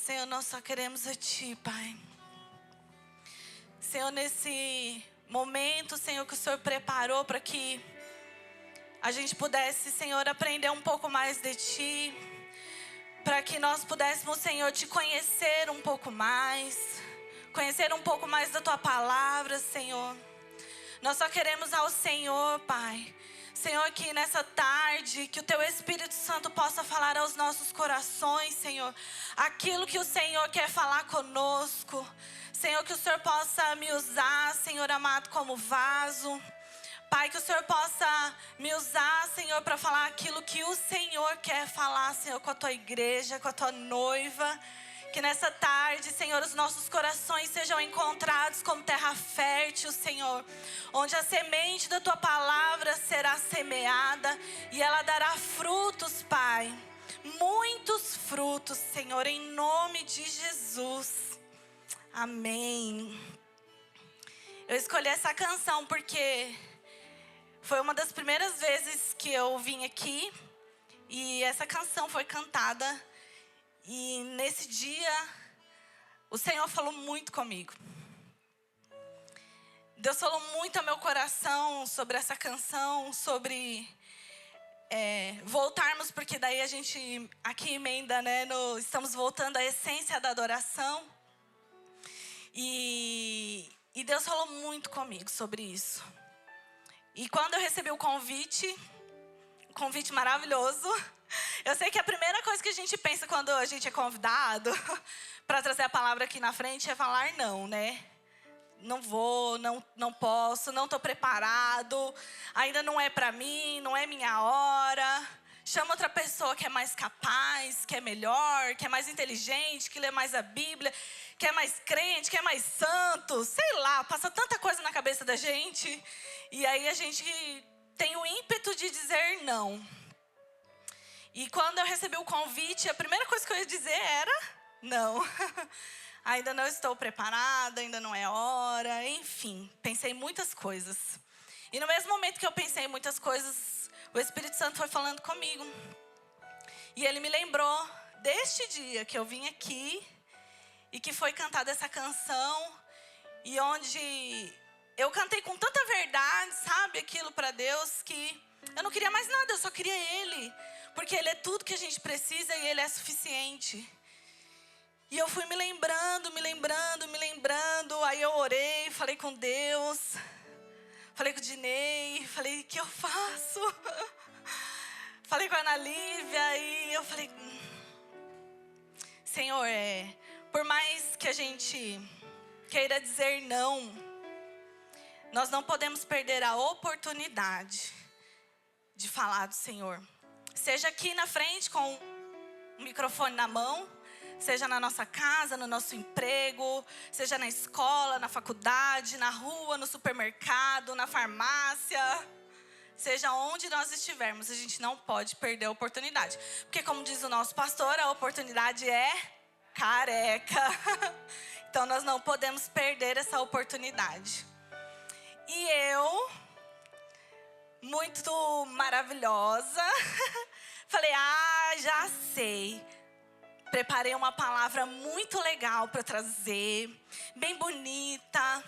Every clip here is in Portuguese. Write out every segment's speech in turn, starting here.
Senhor, nós só queremos a Ti, Pai. Senhor, nesse momento, Senhor, que o Senhor preparou para que a gente pudesse, Senhor, aprender um pouco mais de Ti, para que nós pudéssemos, Senhor, Te conhecer um pouco mais, conhecer um pouco mais da Tua palavra, Senhor. Nós só queremos ao Senhor, Pai. Senhor, que nessa tarde, que o Teu Espírito Santo possa falar aos nossos corações, Senhor, aquilo que o Senhor quer falar conosco. Senhor, que o Senhor possa me usar, Senhor amado, como vaso. Pai, que o Senhor possa me usar, Senhor, para falar aquilo que o Senhor quer falar, Senhor, com a Tua igreja, com a Tua noiva. Que nessa tarde, Senhor, os nossos corações sejam encontrados como terra fértil, Senhor, onde a semente da Tua palavra será semeada e ela dará frutos, Pai. Muitos frutos, Senhor, em nome de Jesus. Amém. Eu escolhi essa canção porque foi uma das primeiras vezes que eu vim aqui e essa canção foi cantada. E nesse dia, o Senhor falou muito comigo. Deus falou muito ao meu coração sobre essa canção, sobre voltarmos, porque daí a gente aqui emenda, né? Estamos voltando à essência da adoração. E Deus falou muito comigo sobre isso. E quando eu recebi o convite maravilhoso, eu sei que a primeira coisa que a gente pensa quando a gente é convidado para trazer a palavra aqui na frente é falar não, né? Não vou, não posso, não estou preparado, ainda não é para mim, não é minha hora. Chama outra pessoa que é mais capaz, que é melhor, que é mais inteligente, que lê mais a Bíblia, que é mais crente, que é mais santo. Sei lá, passa tanta coisa na cabeça da gente. E aí a gente tem o ímpeto de dizer não. E quando eu recebi o convite, a primeira coisa que eu ia dizer era não. Ainda não estou preparada, ainda não é hora, enfim, pensei em muitas coisas. E no mesmo momento que eu pensei em muitas coisas, o Espírito Santo foi falando comigo. E ele me lembrou deste dia que eu vim aqui e que foi cantada essa canção e onde eu cantei com tanta verdade, sabe, aquilo para Deus, que eu não queria mais nada, eu só queria Ele. Porque Ele é tudo que a gente precisa e Ele é suficiente. E eu fui me lembrando. Aí eu orei, falei com Deus. Falei com o Dinei, falei, o que eu faço? Falei com a Ana Lívia e eu falei, Senhor, por mais que a gente queira dizer não, nós não podemos perder a oportunidade de falar do Senhor. Seja aqui na frente com o microfone na mão, seja na nossa casa, no nosso emprego, seja na escola, na faculdade, na rua, no supermercado, na farmácia. Seja onde nós estivermos, a gente não pode perder a oportunidade. Porque como diz o nosso pastor, a oportunidade é careca. Então nós não podemos perder essa oportunidade. E eu, muito maravilhosa, falei, já sei. Preparei uma palavra muito legal para trazer, bem bonita.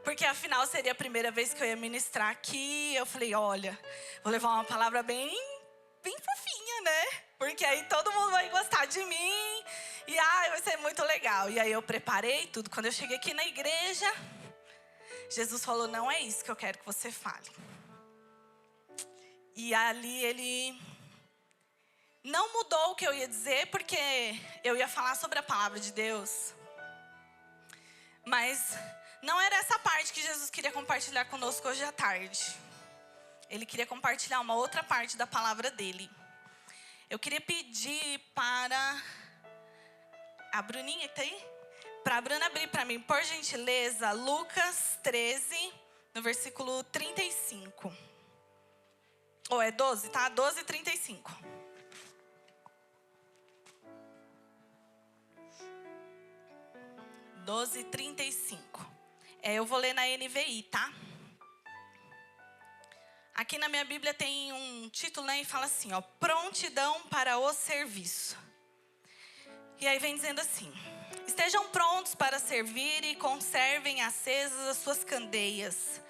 Porque afinal seria a primeira vez que eu ia ministrar aqui. Eu falei, olha, vou levar uma palavra bem fofinha, né? Porque aí todo mundo vai gostar de mim. E vai ser muito legal. E aí eu preparei tudo. Quando eu cheguei aqui na igreja, Jesus falou, não é isso que eu quero que você fale. E ali ele não mudou o que eu ia dizer, porque eu ia falar sobre a palavra de Deus. Mas não era essa parte que Jesus queria compartilhar conosco hoje à tarde. Ele queria compartilhar uma outra parte da palavra dele. Eu queria pedir para a Bruninha, que tá aí? Para a Bruna abrir para mim, por gentileza, Lucas 13, no versículo 35. Ou é 12, tá? 12:35. Eu vou ler na NVI, tá? Aqui na minha Bíblia tem um título, né? E fala assim, ó. Prontidão para o serviço. E aí vem dizendo assim: estejam prontos para servir e conservem acesas as suas candeias,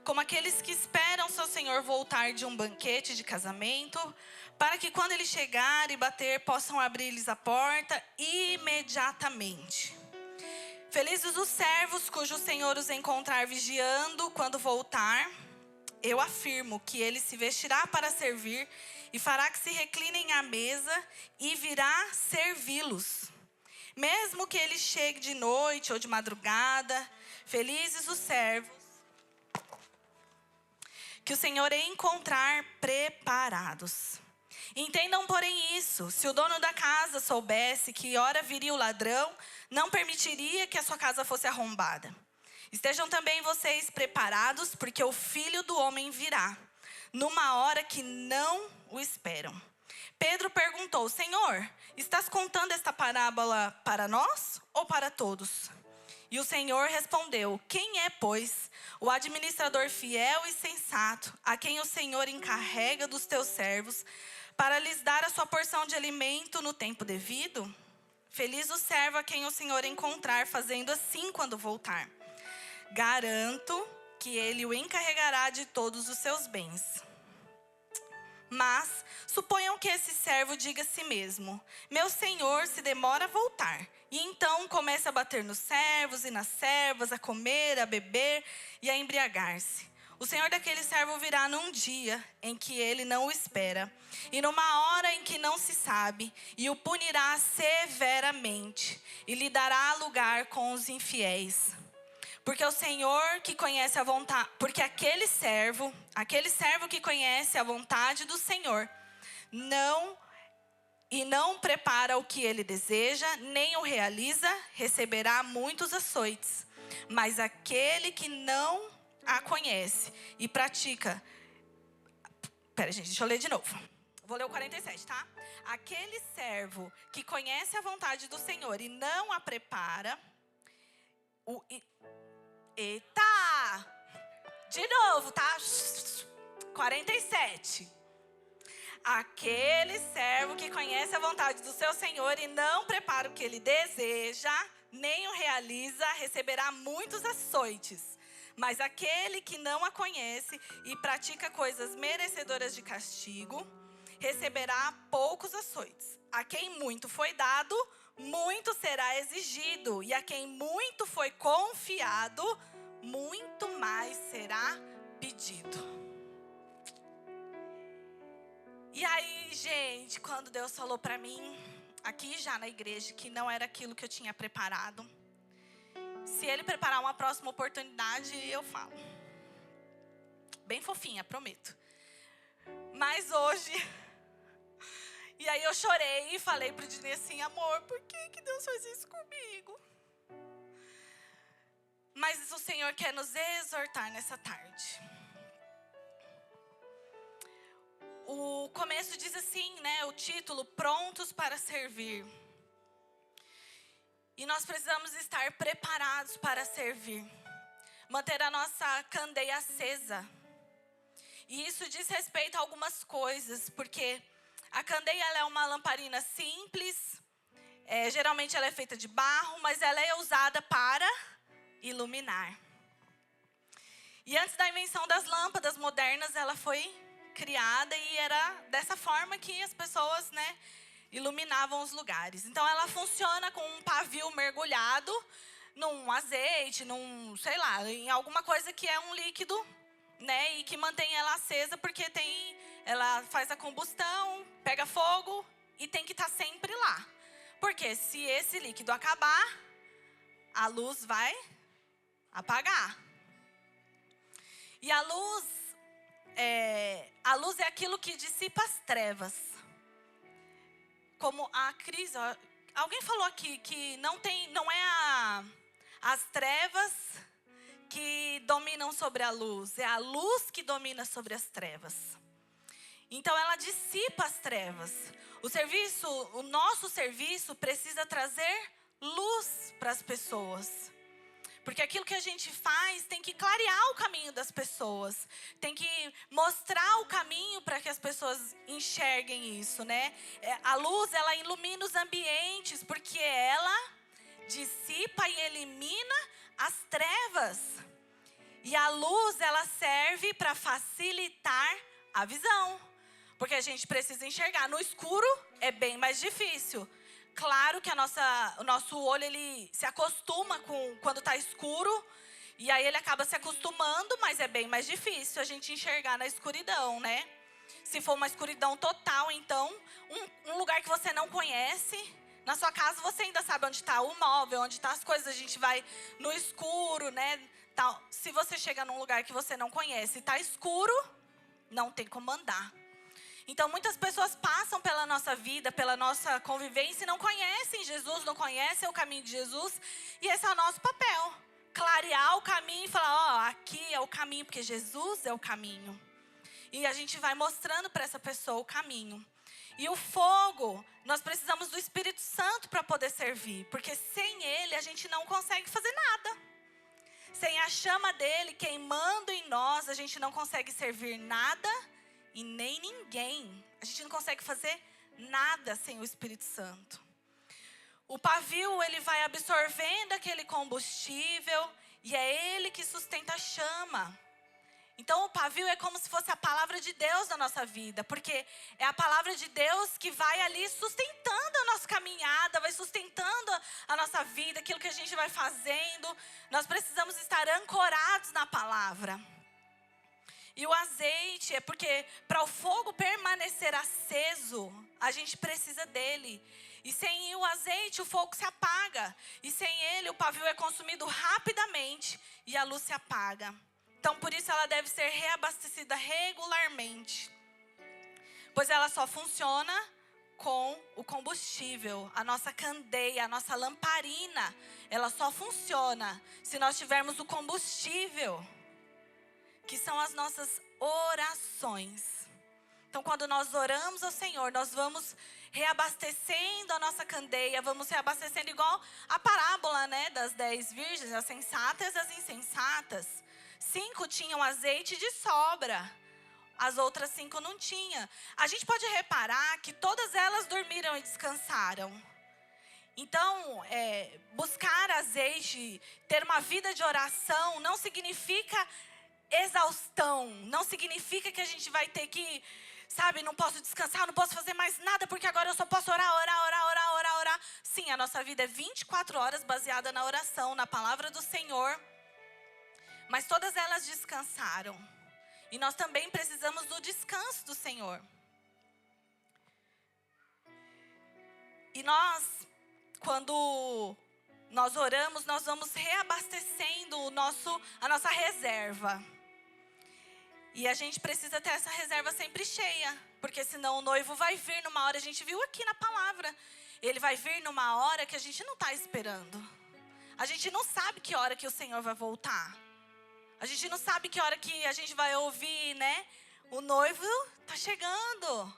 como aqueles que esperam seu senhor voltar de um banquete de casamento, para que quando ele chegar e bater, possam abrir-lhes a porta imediatamente. Felizes os servos cujo senhor os encontrar vigiando quando voltar. Eu afirmo que ele se vestirá para servir e fará que se reclinem à mesa e virá servi-los. Mesmo que ele chegue de noite ou de madrugada, felizes os servos que o Senhor encontrar preparados. Entendam, porém, isso: se o dono da casa soubesse que hora viria o ladrão, não permitiria que a sua casa fosse arrombada. Estejam também vocês preparados, porque o Filho do Homem virá, numa hora que não o esperam. Pedro perguntou: Senhor, estás contando esta parábola para nós ou para todos? E o Senhor respondeu: quem é, pois, o administrador fiel e sensato, a quem o Senhor encarrega dos teus servos, para lhes dar a sua porção de alimento no tempo devido? Feliz o servo a quem o Senhor encontrar fazendo assim quando voltar. Garanto que ele o encarregará de todos os seus bens. Mas suponham que esse servo diga a si mesmo: meu senhor se demora a voltar. E então começa a bater nos servos e nas servas, a comer, a beber e a embriagar-se. O senhor daquele servo virá num dia em que ele não o espera, e numa hora em que não se sabe, e o punirá severamente, e lhe dará lugar com os infiéis. Porque o Senhor que conhece a vontade, porque aquele servo que conhece a vontade do Senhor, não prepara o que ele deseja, nem o realiza, receberá muitos açoites. Mas aquele que não a conhece e pratica... Pera, gente, deixa eu ler de novo. Vou ler o 47, tá? Aquele servo que conhece a vontade do Senhor e não a prepara... Eita! De novo, tá? 47. Aquele servo que conhece a vontade do seu Senhor e não prepara o que ele deseja, nem o realiza, receberá muitos açoites. Mas aquele que não a conhece e pratica coisas merecedoras de castigo, receberá poucos açoites. A quem muito foi dado, muito será exigido. E a quem muito foi confiado, muito mais será pedido. E aí, gente, quando Deus falou pra mim, aqui já na igreja, que não era aquilo que eu tinha preparado, se Ele preparar uma próxima oportunidade, eu falo. Bem fofinha, prometo. Mas hoje... E aí eu chorei e falei pro Dini assim: amor, por que Deus faz isso comigo? Mas o Senhor quer nos exortar nessa tarde. O começo diz assim, né? O título: Prontos para Servir. E nós precisamos estar preparados para servir. Manter a nossa candeia acesa. E isso diz respeito a algumas coisas, porque a candeia, ela é uma lamparina simples. Geralmente ela é feita de barro, mas ela é usada para iluminar. E antes da invenção das lâmpadas modernas, ela foi criada e era dessa forma que as pessoas, né, iluminavam os lugares. Então ela funciona com um pavio mergulhado num azeite, sei lá, em alguma coisa que é um líquido, né, e que mantém ela acesa, porque ela faz a combustão, pega fogo e tem que estar sempre lá. Porque se esse líquido acabar, a luz vai apagar. E a luz é aquilo que dissipa as trevas. Como a crise, alguém falou aqui que não é as trevas que dominam sobre a luz, é a luz que domina sobre as trevas. Então ela dissipa as trevas. O nosso serviço precisa trazer luz para as pessoas. Porque aquilo que a gente faz tem que clarear o caminho das pessoas. Tem que mostrar o caminho para que as pessoas enxerguem isso, né? A luz, ela ilumina os ambientes, porque ela dissipa e elimina as trevas. E a luz, ela serve para facilitar a visão. Porque a gente precisa enxergar. No escuro é bem mais difícil. Claro que o nosso olho, ele se acostuma quando está escuro. E aí ele acaba se acostumando, mas é bem mais difícil a gente enxergar na escuridão, né? Se for uma escuridão total, então, um lugar que você não conhece. Na sua casa você ainda sabe onde está o móvel, onde estão as coisas. A gente vai no escuro, né? Tal. Se você chega num lugar que você não conhece e está escuro, não tem como andar. Então, muitas pessoas passam pela nossa vida, pela nossa convivência e não conhecem Jesus, não conhecem o caminho de Jesus. E esse é o nosso papel. Clarear o caminho e falar, aqui é o caminho, porque Jesus é o caminho. E a gente vai mostrando para essa pessoa o caminho. E o fogo, nós precisamos do Espírito Santo para poder servir. Porque sem ele, a gente não consegue fazer nada. Sem a chama dele queimando em nós, a gente não consegue servir nada e nem ninguém. A gente não consegue fazer nada sem o Espírito Santo. O pavio, ele vai absorvendo aquele combustível e é ele que sustenta a chama. Então o pavio é como se fosse a palavra de Deus na nossa vida. Porque é a palavra de Deus que vai ali sustentando a nossa caminhada, vai sustentando a nossa vida, aquilo que a gente vai fazendo. Nós precisamos estar ancorados na palavra. E o azeite é porque para o fogo permanecer aceso, a gente precisa dele. E sem o azeite, o fogo se apaga. E sem ele, o pavio é consumido rapidamente e a luz se apaga. Então, por isso, ela deve ser reabastecida regularmente. Pois ela só funciona com o combustível. A nossa candeia, a nossa lamparina, ela só funciona se nós tivermos o combustível, que são as nossas orações. Então, quando nós oramos ao Senhor, nós vamos reabastecendo a nossa candeia, vamos reabastecendo igual a parábola, né, das 10 virgens, as sensatas e as insensatas. 5 tinham azeite de sobra, as outras 5 não tinham. A gente pode reparar que todas elas dormiram e descansaram. Então, buscar azeite, ter uma vida de oração, não significa exaustão. Não significa que a gente vai ter que, não posso descansar, não posso fazer mais nada, porque agora eu só posso orar. Sim, a nossa vida é 24 horas baseada na oração, na palavra do Senhor. Mas todas elas descansaram. E nós também precisamos do descanso do Senhor. E nós, quando nós oramos, nós vamos reabastecendo a nossa reserva. E a gente precisa ter essa reserva sempre cheia. Porque senão o noivo vai vir numa hora, a gente viu aqui na palavra. Ele vai vir numa hora que a gente não está esperando. A gente não sabe que hora que o Senhor vai voltar. A gente não sabe que hora que a gente vai ouvir, né? O noivo está chegando.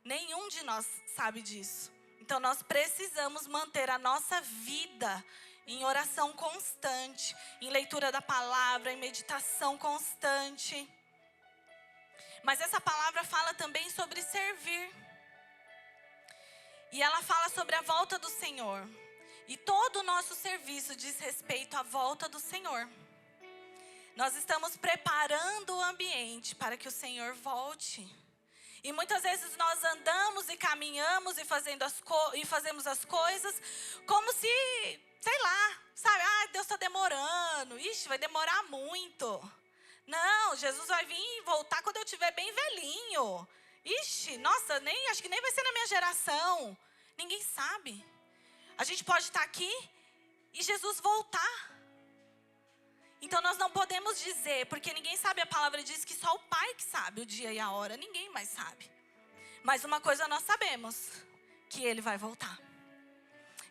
Nenhum de nós sabe disso. Então nós precisamos manter a nossa vida em oração constante, em leitura da palavra, em meditação constante. Mas essa palavra fala também sobre servir. E ela fala sobre a volta do Senhor. E todo o nosso serviço diz respeito à volta do Senhor. Nós estamos preparando o ambiente para que o Senhor volte. E muitas vezes nós andamos e caminhamos e fazemos as coisas como se, Deus está demorando. Ixi, vai demorar muito. Não, Jesus vai vir e voltar quando eu estiver bem velhinho. Ixi, nossa, acho que nem vai ser na minha geração. Ninguém sabe. A gente pode estar aqui e Jesus voltar. Então nós não podemos dizer, porque ninguém sabe, a palavra diz que só o Pai que sabe o dia e a hora, ninguém mais sabe. Mas uma coisa nós sabemos, que Ele vai voltar.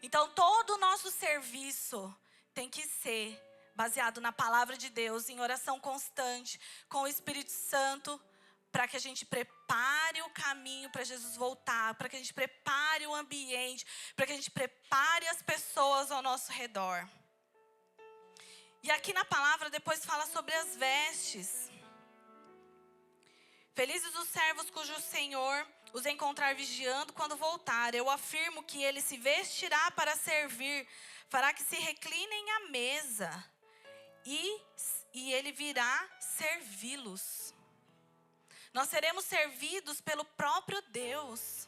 Então todo o nosso serviço tem que ser baseado na palavra de Deus, em oração constante, com o Espírito Santo, para que a gente prepare o caminho para Jesus voltar, para que a gente prepare o ambiente, para que a gente prepare as pessoas ao nosso redor. E aqui na palavra depois fala sobre as vestes. Felizes os servos cujo Senhor os encontrar vigiando quando voltar. Eu afirmo que ele se vestirá para servir, fará que se reclinem à mesa e ele virá servi-los. Nós seremos servidos pelo próprio Deus.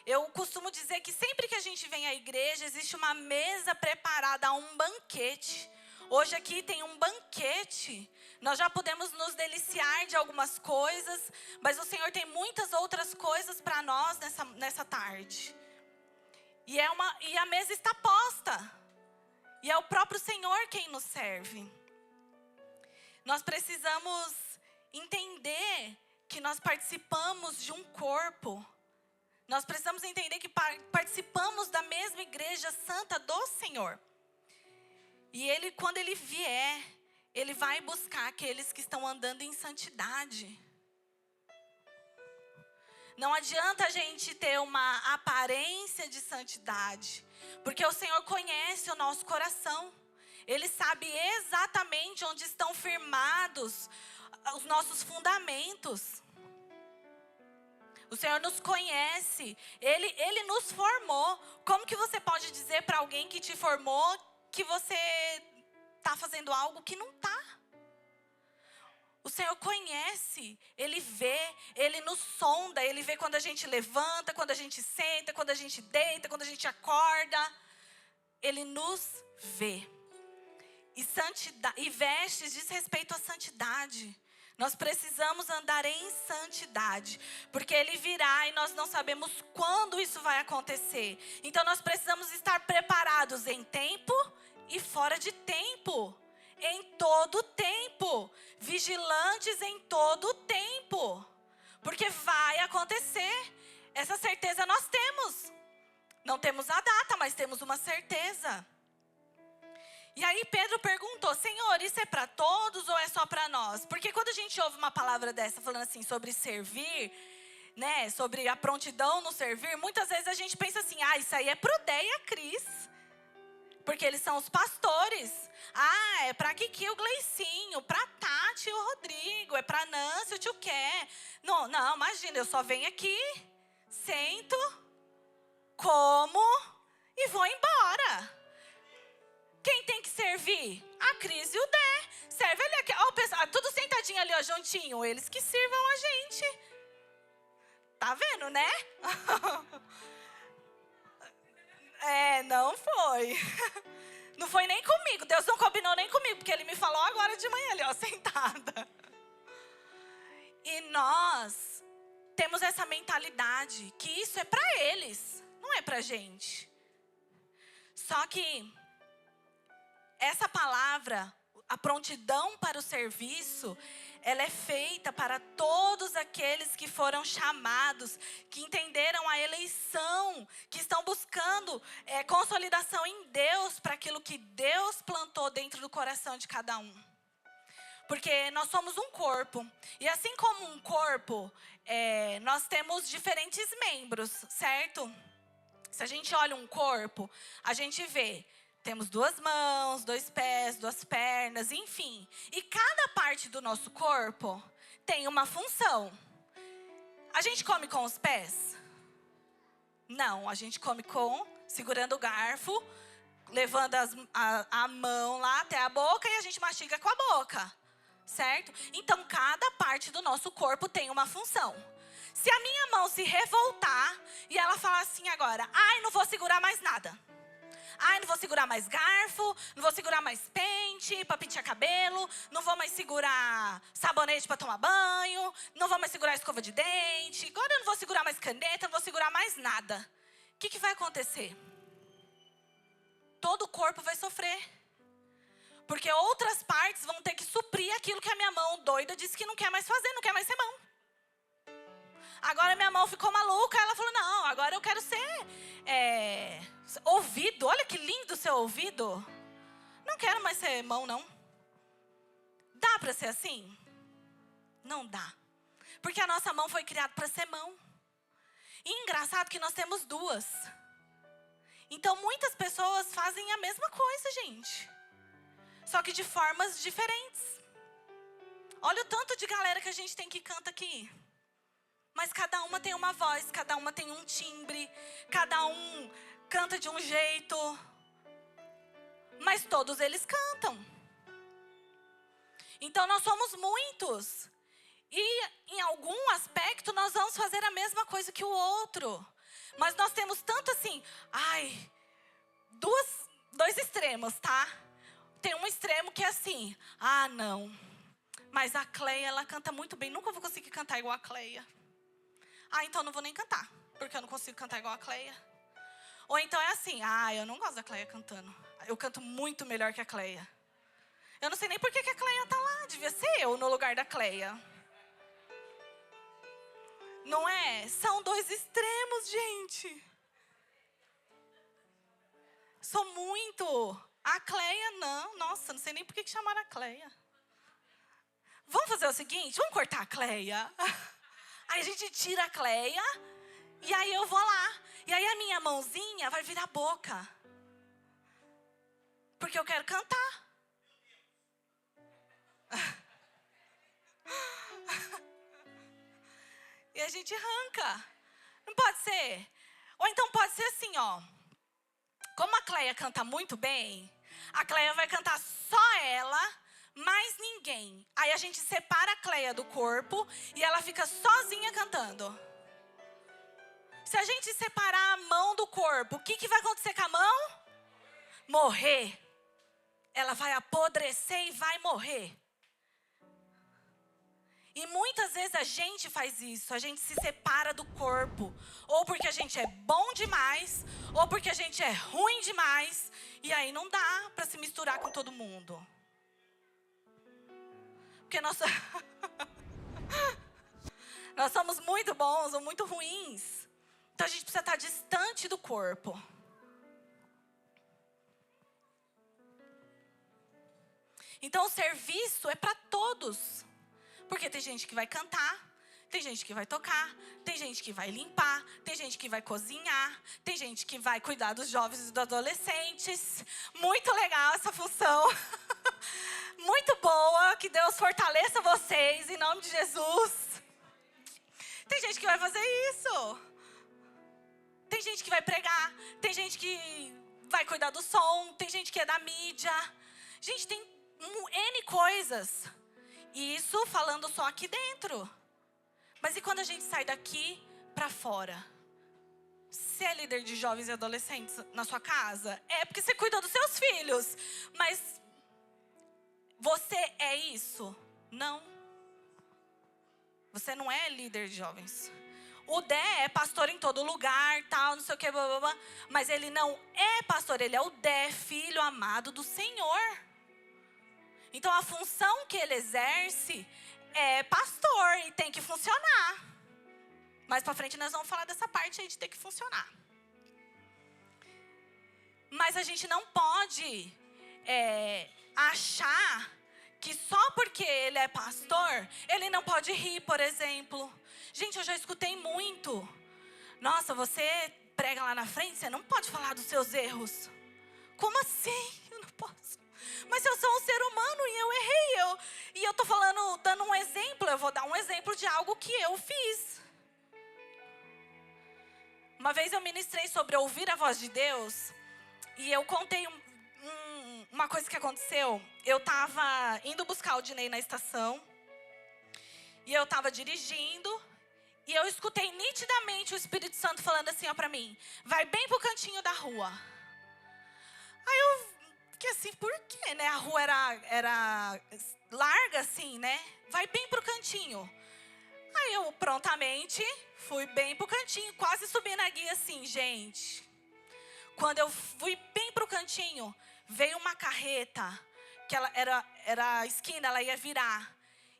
Eu costumo dizer que sempre que a gente vem à igreja, existe uma mesa preparada, um banquete. Hoje aqui tem um banquete. Nós já podemos nos deliciar de algumas coisas, mas o Senhor tem muitas outras coisas para nós nessa tarde. E a mesa está posta. E é o próprio Senhor quem nos serve. Nós precisamos entender que nós participamos de um corpo. Nós precisamos entender que participamos da mesma igreja santa do Senhor. E Ele, quando Ele vier, Ele vai buscar aqueles que estão andando em santidade. Não adianta a gente ter uma aparência de santidade, porque o Senhor conhece o nosso coração. Ele sabe exatamente onde estão firmados os nossos fundamentos. O Senhor nos conhece, Ele nos formou. Como que você pode dizer para alguém que te formou que você está fazendo algo que não está? O Senhor conhece, Ele vê, Ele nos sonda, Ele vê quando a gente levanta, quando a gente senta, quando a gente deita, quando a gente acorda. Ele nos vê. E vestes diz respeito à santidade. Nós precisamos andar em santidade, porque Ele virá e nós não sabemos quando isso vai acontecer. Então nós precisamos estar preparados em tempo e fora de tempo. Em todo tempo. Vigilantes em todo tempo. Porque vai acontecer. Essa certeza nós temos. Não temos a data, mas temos uma certeza. E aí Pedro perguntou: Senhor, isso é para todos ou é só para nós? Porque quando a gente ouve uma palavra dessa falando assim sobre servir, né, sobre a prontidão no servir, muitas vezes a gente pensa assim: isso aí é pro Dé e a Cris, porque eles são os pastores. É para Kiki e o Gleicinho, para Tati e o Rodrigo, é para Nancy e o tio Ké. Não, imagina, eu só venho aqui, sento, como e vou embora. Quem tem que servir? A Cris e o Dé. Serve ali, ó, pessoal, tudo sentadinho ali, ó, juntinho. Eles que sirvam a gente. Tá vendo, né? Não foi. Não foi nem comigo. Deus não combinou nem comigo, porque Ele me falou agora de manhã ali, ó, sentada. E nós temos essa mentalidade que isso é pra eles, não é pra gente. Só que essa palavra, a prontidão para o serviço, ela é feita para todos aqueles que foram chamados, que entenderam a eleição, que estão buscando consolidação em Deus para aquilo que Deus plantou dentro do coração de cada um. Porque nós somos um corpo. E assim como um corpo, nós temos diferentes membros, certo? Se a gente olha um corpo, a gente vê... Temos 2 mãos, 2 pés, 2 pernas, enfim. E cada parte do nosso corpo tem uma função. A gente come com os pés? Não, a gente come segurando o garfo, levando a mão lá até a boca e a gente mastiga com a boca. Certo? Então, cada parte do nosso corpo tem uma função. Se a minha mão se revoltar e ela falar assim agora: não vou segurar mais nada. Não vou segurar mais garfo, não vou segurar mais pente para pentear cabelo, não vou mais segurar sabonete para tomar banho, não vou mais segurar escova de dente, agora eu não vou segurar mais caneta, não vou segurar mais nada. O que vai acontecer? Todo o corpo vai sofrer. Porque outras partes vão ter que suprir aquilo que a minha mão doida disse que não quer mais fazer, não quer mais ser mão. Agora minha mão ficou maluca, ela falou: não, agora eu quero ser ouvido. Olha que lindo o seu ouvido. Não quero mais ser mão, não. Dá para ser assim? Não dá. Porque a nossa mão foi criada para ser mão. E engraçado que nós temos 2. Então muitas pessoas fazem a mesma coisa, gente. só que de formas diferentes. Olha o tanto de galera que a gente tem que canta aqui. Mas cada uma tem uma voz, cada uma tem um timbre, cada um canta de um jeito. Mas todos eles cantam. Então nós somos muitos. E em algum aspecto nós vamos fazer a mesma coisa que o outro. Mas nós temos tanto assim, dois extremos, tá? Tem um extremo que é assim, não, mas a Cleia, ela canta muito bem, nunca vou conseguir cantar igual a Cleia. Então não vou nem cantar, porque eu não consigo cantar igual a Cleia. Ou então é assim, eu não gosto da Cleia cantando, eu canto muito melhor que a Cleia. Eu não sei nem por que a Cleia tá lá, devia ser eu no lugar da Cleia. Não é? São dois extremos, gente. Sou muito. A Cleia não. Nossa, não sei nem por que chamaram a Cleia. Vamos fazer o seguinte, vamos cortar a Cleia. Aí a gente tira a Cleia e aí eu vou lá. E aí a minha mãozinha vai virar boca. Porque eu quero cantar. E a gente arranca. Não pode ser? Ou então pode ser assim, ó. Como a Cleia canta muito bem, a Cleia vai cantar só ela, mais ninguém. Aí a gente separa a Cleia do corpo e ela fica sozinha cantando. Se a gente separar a mão do corpo, o que vai acontecer com a mão? Morrer. Ela vai apodrecer e vai morrer. E muitas vezes a gente faz isso, a gente se separa do corpo. Ou porque a gente é bom demais, ou porque a gente é ruim demais. E aí não dá para se misturar com todo mundo. Porque nós somos muito bons ou muito ruins. Então a gente precisa estar distante do corpo. Então o serviço é para todos. Porque tem gente que vai cantar, tem gente que vai tocar, tem gente que vai limpar, tem gente que vai cozinhar, tem gente que vai cuidar dos jovens e dos adolescentes. Muito legal essa função. Muito boa, que Deus fortaleça vocês, em nome de Jesus. Tem gente que vai fazer isso. Tem gente que vai pregar, tem gente que vai cuidar do som, tem gente que é da mídia. Gente, tem N coisas. E isso falando só aqui dentro. Mas e quando a gente sai daqui para fora? Você é líder de jovens e adolescentes na sua casa? É porque você cuida dos seus filhos. Mas você é isso? Não. Você não é líder de jovens. O Dé é pastor em todo lugar, tal, não sei o que, blá, blá, blá. Mas ele não é pastor, ele é o Dé, filho amado do Senhor. Então a função que ele exerce é pastor e tem que funcionar. Mais pra frente nós vamos falar dessa parte aí de ter que funcionar. Mas a gente não pode achar que só porque ele é pastor, ele não pode rir, por exemplo. Gente, eu já escutei muito. Nossa, você prega lá na frente, você não pode falar dos seus erros. Como assim? Eu não posso. Mas eu sou um ser humano e eu errei. E eu tô dando um exemplo. Eu vou dar um exemplo de algo que eu fiz. Uma vez eu ministrei sobre ouvir a voz de Deus. E eu contei uma coisa que aconteceu. Eu tava indo buscar o Dinei na estação. E eu tava dirigindo. E eu escutei nitidamente o Espírito Santo falando assim, ó, pra mim. Vai bem pro cantinho da rua. Aí eu fiquei assim, por quê, né? A rua era larga assim, né? Vai bem pro cantinho. Aí eu prontamente fui bem pro cantinho, quase subi na guia assim, gente. Quando eu fui bem pro cantinho, veio uma carreta, que ela era a esquina, ela ia virar.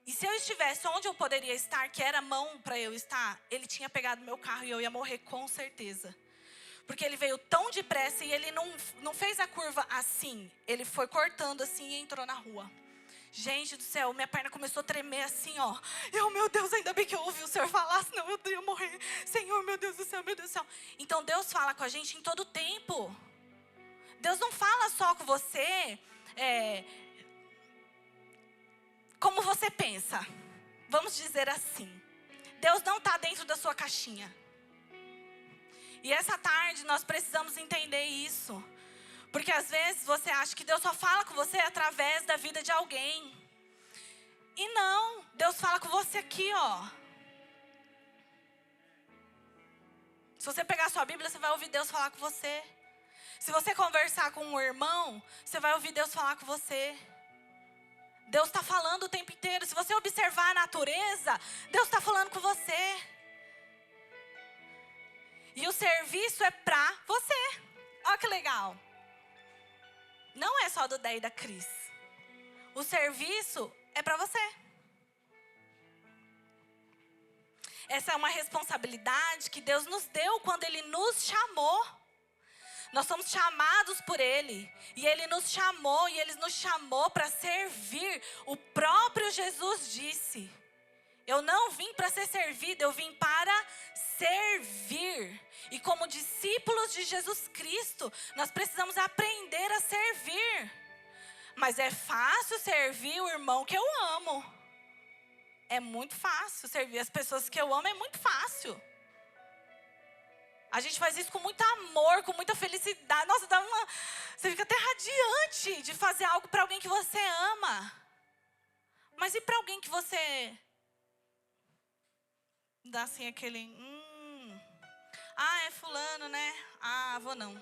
E se eu estivesse onde eu poderia estar, que era mão para eu estar, ele tinha pegado meu carro e eu ia morrer com certeza. Porque ele veio tão depressa e ele não fez a curva assim. Ele foi cortando assim e entrou na rua. Gente do céu, minha perna começou a tremer assim, ó. Meu Deus, ainda bem que eu ouvi o Senhor falar, senão eu ia morrer. Senhor, meu Deus do céu, meu Deus do céu. Então Deus fala com a gente em todo tempo. Deus não fala só com você como você pensa. Vamos dizer assim. Deus não está dentro da sua caixinha. E essa tarde nós precisamos entender isso. Porque às vezes você acha que Deus só fala com você através da vida de alguém. E não, Deus fala com você aqui, ó. Se você pegar a sua Bíblia, você vai ouvir Deus falar com você. Se você conversar com um irmão, você vai ouvir Deus falar com você. Deus está falando o tempo inteiro. Se você observar a natureza, Deus está falando com você. E o serviço é para você. Olha que legal. Não é só do Dé e da Cris. O serviço é para você. Essa é uma responsabilidade que Deus nos deu quando Ele nos chamou. Nós somos chamados por Ele. E Ele nos chamou, e Ele nos chamou para servir. O próprio Jesus disse: eu não vim para ser servido, eu vim para servir. E como discípulos de Jesus Cristo, nós precisamos aprender a servir. Mas é fácil servir o irmão que eu amo. É muito fácil servir as pessoas que eu amo, é muito fácil. A gente faz isso com muito amor, com muita felicidade. Nossa, você fica até radiante de fazer algo para alguém que você ama. Mas e para alguém que você dá assim aquele... Ah, é fulano, né? Ah, vou não.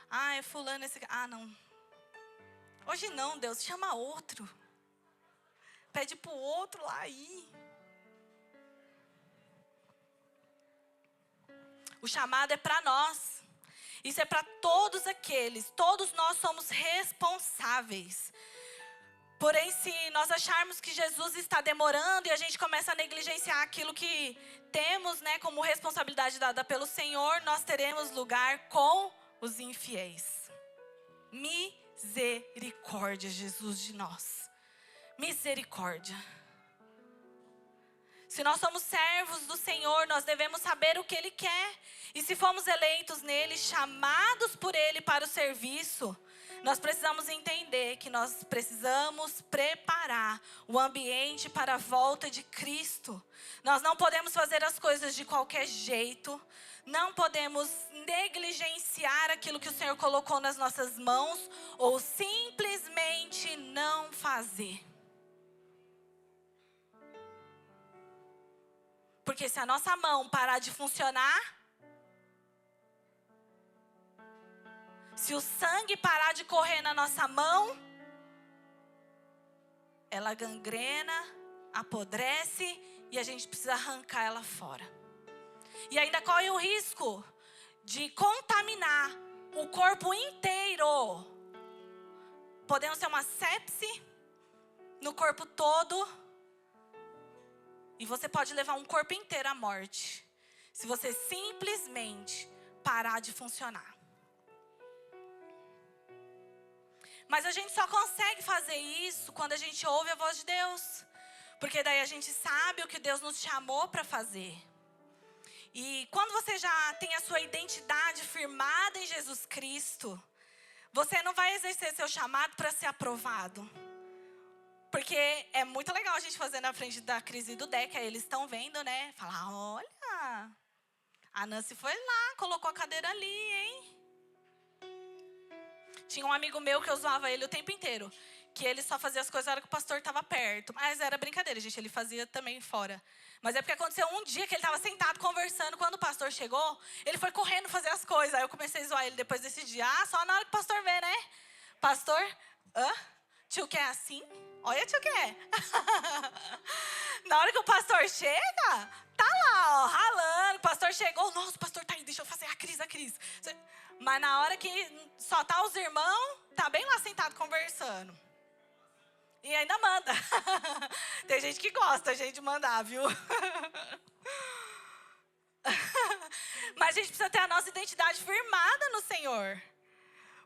Ah, é fulano esse... Ah, não. Hoje não, Deus, chama outro. Pede pro outro lá ir. O chamado é para nós. Isso é para todos aqueles. Todos nós somos responsáveis. Porém, se nós acharmos que Jesus está demorando e a gente começa a negligenciar aquilo que temos, né, como responsabilidade dada pelo Senhor, nós teremos lugar com os infiéis. Misericórdia, Jesus, de nós. Misericórdia. Se nós somos servos do Senhor, nós devemos saber o que Ele quer. E se fomos eleitos nele, chamados por Ele para o serviço, nós precisamos entender que nós precisamos preparar o ambiente para a volta de Cristo. Nós não podemos fazer as coisas de qualquer jeito. Não podemos negligenciar aquilo que o Senhor colocou nas nossas mãos ou simplesmente não fazer. Porque se a nossa mão parar de funcionar, se o sangue parar de correr na nossa mão, ela gangrena, apodrece e a gente precisa arrancar ela fora. E ainda corre o risco de contaminar o corpo inteiro. Podemos ter uma sepse no corpo todo. E você pode levar um corpo inteiro à morte, se você simplesmente parar de funcionar. Mas a gente só consegue fazer isso quando a gente ouve a voz de Deus. Porque daí a gente sabe o que Deus nos chamou para fazer. E quando você já tem a sua identidade firmada em Jesus Cristo, você não vai exercer seu chamado para ser aprovado. Porque é muito legal a gente fazer na frente da Cris e do Dé, que aí eles estão vendo, né? Falar, olha, a Nancy foi lá, colocou a cadeira ali, hein? Tinha um amigo meu que eu zoava ele o tempo inteiro. Que ele só fazia as coisas na hora que o pastor estava perto. Mas era brincadeira, gente, ele fazia também fora. Mas é porque aconteceu um dia que ele estava sentado conversando. Quando o pastor chegou, ele foi correndo fazer as coisas. Aí eu comecei a zoar ele depois desse dia. Ah, só na hora que o pastor vê, né? Pastor, tio quer assim? Olha, tio quer. Na hora que o pastor chega, tá lá, ó, ralando. O pastor chegou, nossa, o pastor tá aí, deixa eu fazer a Cris. Mas na hora que só tá os irmãos, tá bem lá sentado conversando. E ainda manda. Tem gente que gosta, de mandar, viu? Mas a gente precisa ter a nossa identidade firmada no Senhor.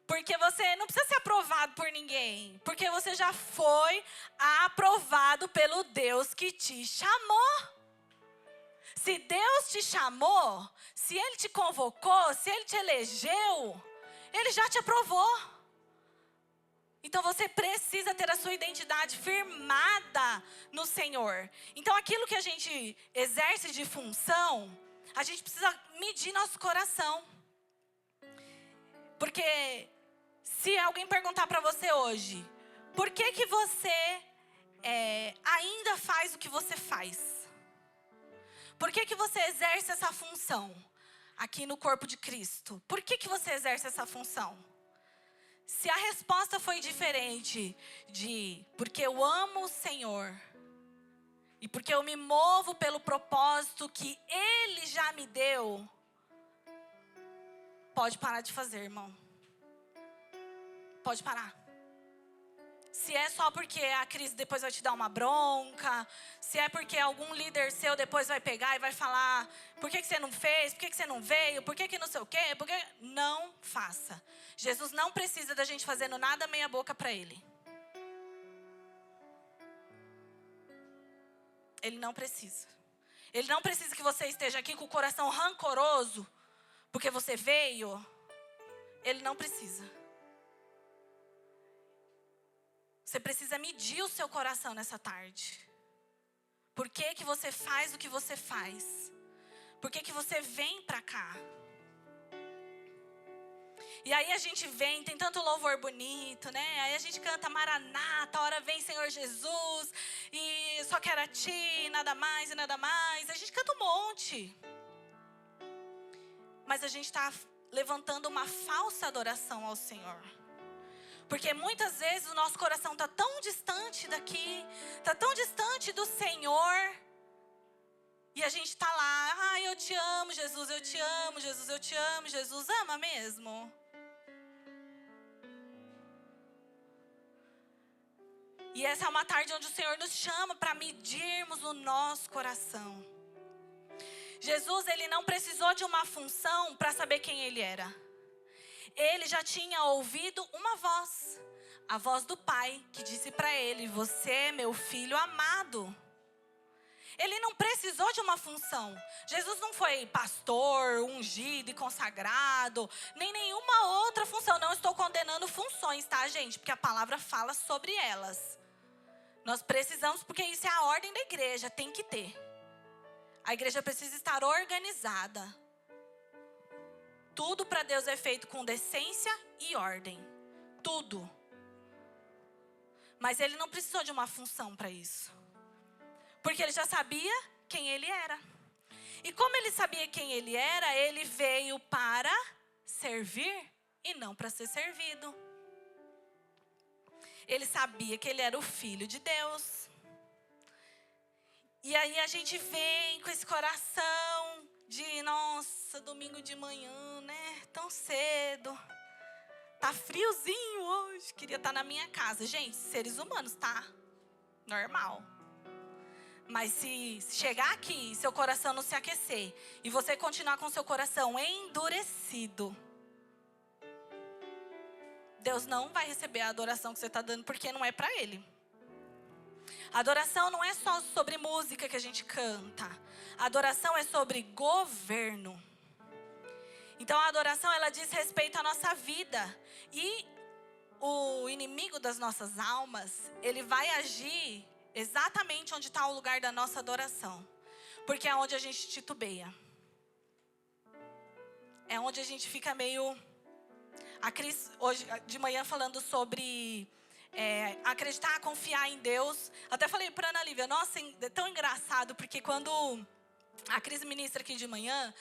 Porque você não precisa ser aprovado por ninguém. Porque você já foi aprovado pelo Deus que te chamou. Se Deus te chamou, se Ele te convocou, se Ele te elegeu, Ele já te aprovou. Então você precisa ter a sua identidade firmada no Senhor. Então aquilo que a gente exerce de função, a gente precisa medir nosso coração. Porque se alguém perguntar para você hoje, por que você ainda faz o que você faz? Por que você exerce essa função aqui no corpo de Cristo? Por que você exerce essa função? Se a resposta foi diferente de porque eu amo o Senhor e porque eu me movo pelo propósito que Ele já me deu, pode parar de fazer, irmão. Pode parar. Se é só porque a Cris depois vai te dar uma bronca, se é porque algum líder seu depois vai pegar e vai falar, por que você não fez, por que você não veio, por que não sei o quê, não faça. Jesus não precisa da gente fazendo nada meia boca para Ele. Ele não precisa. Ele não precisa que você esteja aqui com o coração rancoroso, porque você veio. Ele não precisa. Você precisa medir o seu coração nessa tarde. Por que você faz o que você faz? Por que você vem pra cá? E aí a gente vem, tem tanto louvor bonito, né? Aí a gente canta Maranata, hora vem Senhor Jesus, e só quero a Ti, nada mais e nada mais. A gente canta um monte. Mas a gente está levantando uma falsa adoração ao Senhor. Porque muitas vezes o nosso coração está tão distante daqui, está tão distante do Senhor. E a gente está lá, eu te amo, Jesus, eu te amo, Jesus, eu te amo, Jesus. Ama mesmo? E essa é uma tarde onde o Senhor nos chama para medirmos o nosso coração. Jesus, Ele não precisou de uma função para saber quem Ele era. Ele já tinha ouvido uma voz, a voz do Pai, que disse para ele, você é meu filho amado. Ele não precisou de uma função. Jesus não foi pastor, ungido e consagrado, nem nenhuma outra função. Não estou condenando funções, tá, gente? Porque a palavra fala sobre elas. Nós precisamos, porque isso é a ordem da igreja, tem que ter. A igreja precisa estar organizada. Tudo para Deus é feito com decência e ordem. Tudo. Mas Ele não precisou de uma função para isso. Porque Ele já sabia quem Ele era. E como Ele sabia quem Ele era, Ele veio para servir e não para ser servido. Ele sabia que Ele era o Filho de Deus. E aí a gente vem com esse coração de, nossa, domingo de manhã, né? Tão cedo. Tá friozinho hoje. Queria estar na minha casa. Gente, seres humanos, tá? Normal. Mas se chegar aqui, seu coração não se aquecer, e você continuar com seu coração endurecido, Deus não vai receber a adoração que você está dando, porque não é para Ele. Adoração não é só sobre música que a gente canta. Adoração é sobre governo. Então a adoração, ela diz respeito à nossa vida. E o inimigo das nossas almas, ele vai agir exatamente onde está o lugar da nossa adoração. Porque é onde a gente titubeia. É onde a gente fica meio... A Cris, hoje de manhã, falando sobre... acreditar, confiar em Deus. Até falei para Ana Lívia, nossa, é tão engraçado, porque quando a Cris ministra aqui de manhã,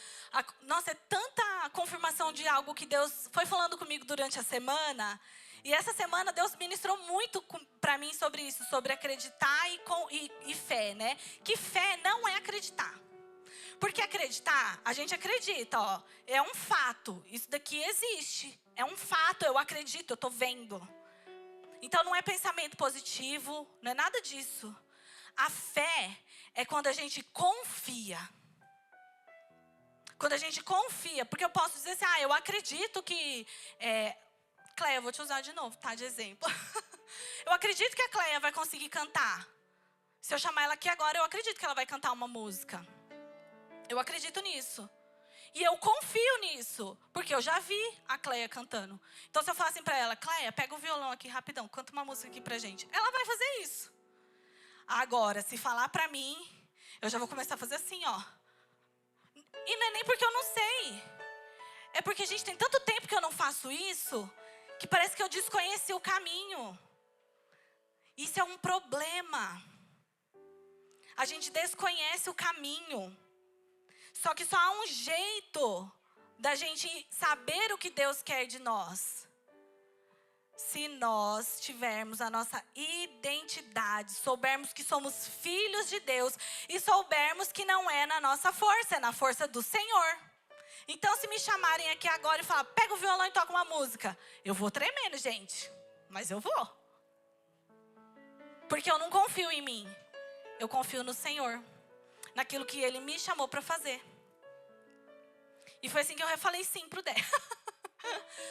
nossa, é tanta confirmação de algo que Deus foi falando comigo durante a semana. E essa semana Deus ministrou muito para mim sobre isso, sobre acreditar e fé, né? Que fé não é acreditar. Porque acreditar, a gente acredita, ó, é um fato, isso daqui existe, é um fato, eu acredito, eu tô vendo. Então não é pensamento positivo, não é nada disso. A fé é quando a gente confia. Quando a gente confia, porque eu posso dizer assim, eu acredito que... Cleia, eu vou te usar de novo, tá? De exemplo. Eu acredito que a Cleia vai conseguir cantar. Se eu chamar ela aqui agora, eu acredito que ela vai cantar uma música. Eu acredito nisso. E eu confio nisso, porque eu já vi a Cleia cantando. Então se eu falar assim pra ela, Cleia, pega o violão aqui rapidão, canta uma música aqui pra gente. Ela vai fazer isso. Agora, se falar pra mim, eu já vou começar a fazer assim, ó. E não é nem porque eu não sei. É porque, gente, tem tanto tempo que eu não faço isso, que parece que eu desconheci o caminho. Isso é um problema. A gente desconhece o caminho. Só que só há um jeito da gente saber o que Deus quer de nós. Se nós tivermos a nossa identidade, soubermos que somos filhos de Deus e soubermos que não é na nossa força, é na força do Senhor. Então, se me chamarem aqui agora e falar, pega o violão e toca uma música, eu vou tremendo, gente, mas eu vou. Porque eu não confio em mim, eu confio no Senhor, naquilo que Ele me chamou para fazer. E foi assim que eu falei sim pro Dé.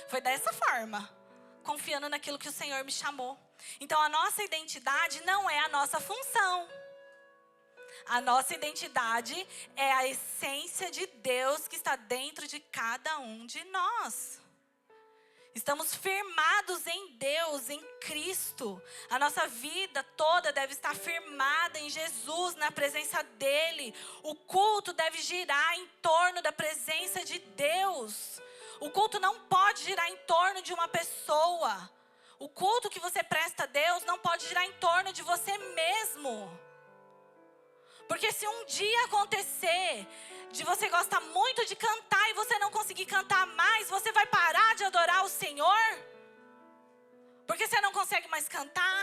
Foi dessa forma, confiando naquilo que o Senhor me chamou. Então a nossa identidade não é a nossa função. A nossa identidade é a essência de Deus que está dentro de cada um de nós. Estamos firmados em Deus, em Cristo. A nossa vida toda deve estar firmada em Jesus, na presença dEle. O culto deve girar em torno da presença de Deus. O culto não pode girar em torno de uma pessoa. O culto que você presta a Deus não pode girar em torno de você mesmo. Porque se um dia acontecer de você gostar muito de cantar e você não conseguir cantar mais, você vai parar de adorar o Senhor? Porque você não consegue mais cantar?